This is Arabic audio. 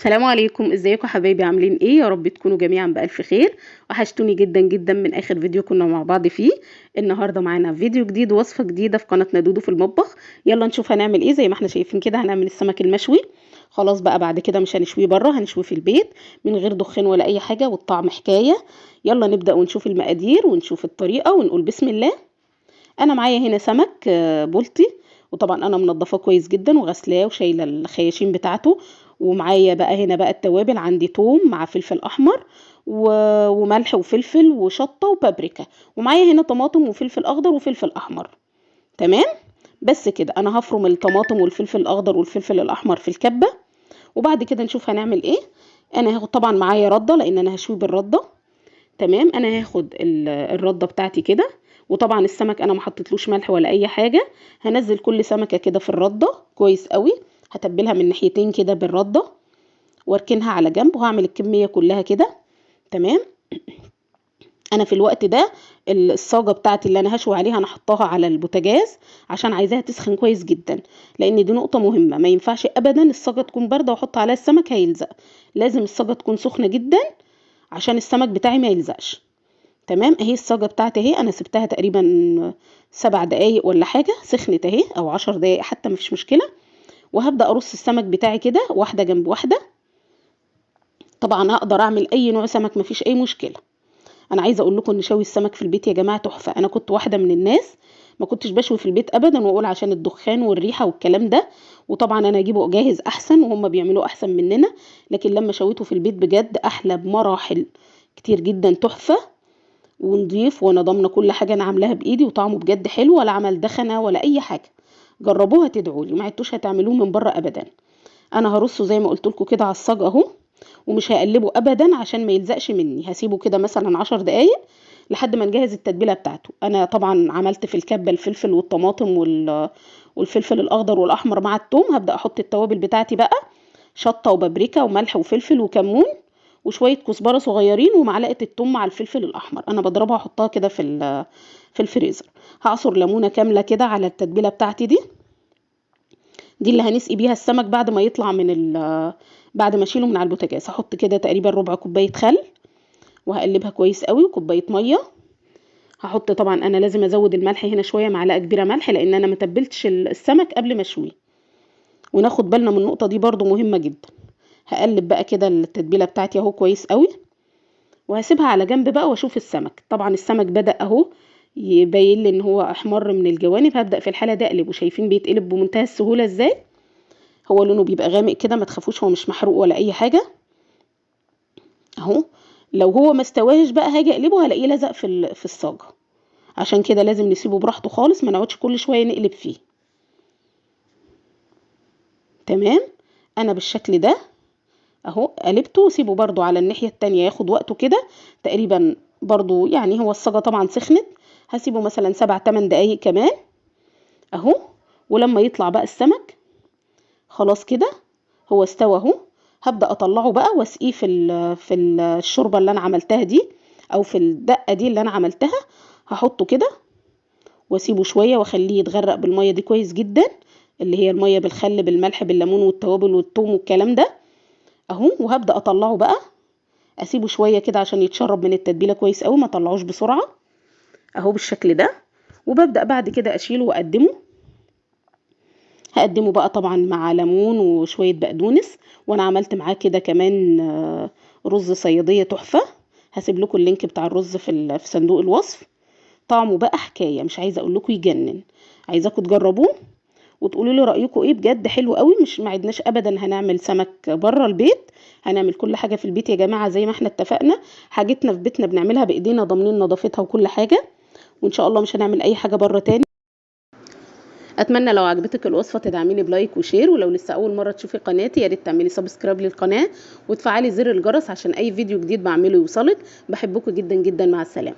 السلام عليكم، ازيكم حبايبي؟ عاملين ايه؟ يا رب تكونوا جميعا بألف خير. وحشتوني جدا جدا من اخر فيديو كنا مع بعض فيه. النهارده معانا فيديو جديد ووصفه جديده في قناتنا دودو في المطبخ. يلا نشوف هنعمل ايه. زي ما احنا شايفين كده هنعمل السمك المشوي. خلاص بقى بعد كده مش هنشويه بره، هنشويه في البيت من غير دخان ولا اي حاجه، والطعم حكايه. يلا نبدأ ونشوف المقادير ونشوف الطريقه ونقول بسم الله. انا معايا هنا سمك بلطي، وطبعا انا منضفاه كويس جدا وغسلاه وشايله الخياشيم بتاعته. ومعايا بقى هنا بقى التوابل، عندي توم مع فلفل احمر وملح وفلفل وشطه وبابريكا. ومعايا هنا طماطم وفلفل اخضر وفلفل احمر. تمام. بس كده انا هفرم الطماطم والفلفل الاخضر والفلفل الاحمر في الكبه، وبعد كده نشوف هنعمل ايه. انا هاخد طبعا معايا رده لان انا هشوي بالرده. تمام. انا هاخد الرده بتاعتي كده، وطبعا السمك انا ما حطيتلوش ملح ولا اي حاجه. هنزل كل سمكه كده في الرده كويس قوي، هتبلها من ناحيتين كده بالرده واركنها على جنب، وهعمل الكميه كلها كده. تمام. انا في الوقت ده الصاجه بتاعتي اللي انا هشوي عليها انا حطاها على البوتاجاز عشان عايزاها تسخن كويس جدا، لان دي نقطه مهمه. ما ينفعش ابدا الصاجه تكون بارده واحط عليها السمك هيلزق. لازم الصاجه تكون سخنه جدا عشان السمك بتاعي ما يلزقش. تمام. اهي الصاجه بتاعتي اهي، انا سبتها تقريبا 7 دقايق ولا حاجه، سخنت اهي، او 10 دقايق حتى مفيش مشكله. وهبدا ارص السمك بتاعي كده واحده جنب واحده. طبعا هقدر اعمل اي نوع سمك مفيش اي مشكله. انا عايزه اقول لكم ان شوي السمك في البيت يا جماعه تحفه. انا كنت واحده من الناس ما كنتش بشوي في البيت ابدا، واقول عشان الدخان والريحه والكلام ده. وطبعا انا اجيبه جاهز احسن، وهم بيعملوه احسن مننا. لكن لما شويته في البيت بجد احلى بمراحل كتير جدا، تحفه ونضيف، وانا ضامنه كل حاجه انا عاملاها بايدي، وطعمه بجد حلو، ولا عمل دخنه ولا اي حاجه. جربوها تدعوا لي، ما عدتوش هتعملوه من بره ابدا. انا هرصه زي ما قلت لكم كده على الصاج اهو، ومش هقلبه ابدا عشان ما يلزقش مني. هسيبه كده مثلا 10 دقايق لحد ما نجهز التتبيله بتاعته. انا طبعا عملت في الكبه الفلفل والطماطم والفلفل الاخضر والاحمر مع الثوم. هبدا احط التوابل بتاعتي بقى، شطه وبابريكا وملح وفلفل وكمون وشويه كزبره صغيرين ومعلقه الثوم مع الفلفل الاحمر. انا بضربها احطها كده في الفريزر. هعصر ليمونه كامله كده على التتبيله بتاعتي دي اللي هنسقي بيها السمك بعد ما يطلع بعد ما اشيله من على البوتاجاز. هحط كده تقريبا ربع كوبايه خل، وهقلبها كويس قوي، وكوبايه ميه. هحط طبعا انا لازم ازود الملح هنا شويه، معلقه كبيره ملح، لان انا ما تبلتش السمك قبل ما اشويه. وناخد بالنا من النقطه دي برضو مهمه جدا. هقلب بقى كده التتبيله بتاعتي اهو كويس قوي، وهسيبها على جنب بقى واشوف السمك. طبعا السمك بدأ اهو يبين لي ان هو احمر من الجوانب. هبدأ في الحاله ده اقلبه. شايفين بيتقلب بمنتهى السهوله ازاي؟ هو لونه بيبقى غامق كده، ما تخافوش، هو مش محروق ولا اي حاجه اهو. لو هو ما استواش بقى هاجي اقلبه هلاقيه لزق في الصاجه. عشان كده لازم نسيبه براحته خالص، ما نقعدش كل شويه نقلب فيه. تمام. انا بالشكل ده اهو قلبته، وسيبه برضو على الناحيه التانية ياخد وقته كده تقريبا. برضو يعني هو الصاجه طبعا سخنت، هسيبه مثلا 7-8 دقايق كمان اهو. ولما يطلع بقى السمك خلاص كده هو استوى اهو. هبدأ اطلعه بقى واسقيه في الشوربه اللي انا عملتها دي، او في الدقه دي اللي انا عملتها. هحطه كده واسيبه شويه واخليه يتغرق بالميه دي كويس جدا، اللي هي الميه بالخل بالملح بالليمون والتوابل والثوم والكلام ده اهو. وهبدأ اطلعه بقى، اسيبه شويه كده عشان يتشرب من التتبيله كويس قوي، ما اطلعوش بسرعه اهو بالشكل ده. وببدأ بعد كده اشيله واقدمه. هقدمه بقى طبعا مع ليمون وشويه بقدونس. وانا عملت معاه كده كمان رز صياديه تحفه. هسيب لكم اللينك بتاع الرز في صندوق الوصف. طعمه بقى حكايه، مش عايزه اقول لكم يجنن. عايزاكم تجربوه وتقولوا لي رايكم ايه. بجد حلو قوي. مش معدناش ابدا هنعمل سمك بره البيت، هنعمل كل حاجه في البيت يا جماعه زي ما احنا اتفقنا. حاجتنا في بيتنا بنعملها بايدينا، ضامنين نظافتها وكل حاجه. وان شاء الله مش هنعمل اي حاجه بره تاني. اتمنى لو عجبتك الوصفه تدعميني بلايك وشير، ولو لسه اول مره تشوفي قناتي يا ريت تعملي سبسكرايب للقناه وتفعلي زر الجرس عشان اي فيديو جديد بعمله يوصلك. بحبكم جدا جدا. مع السلامه.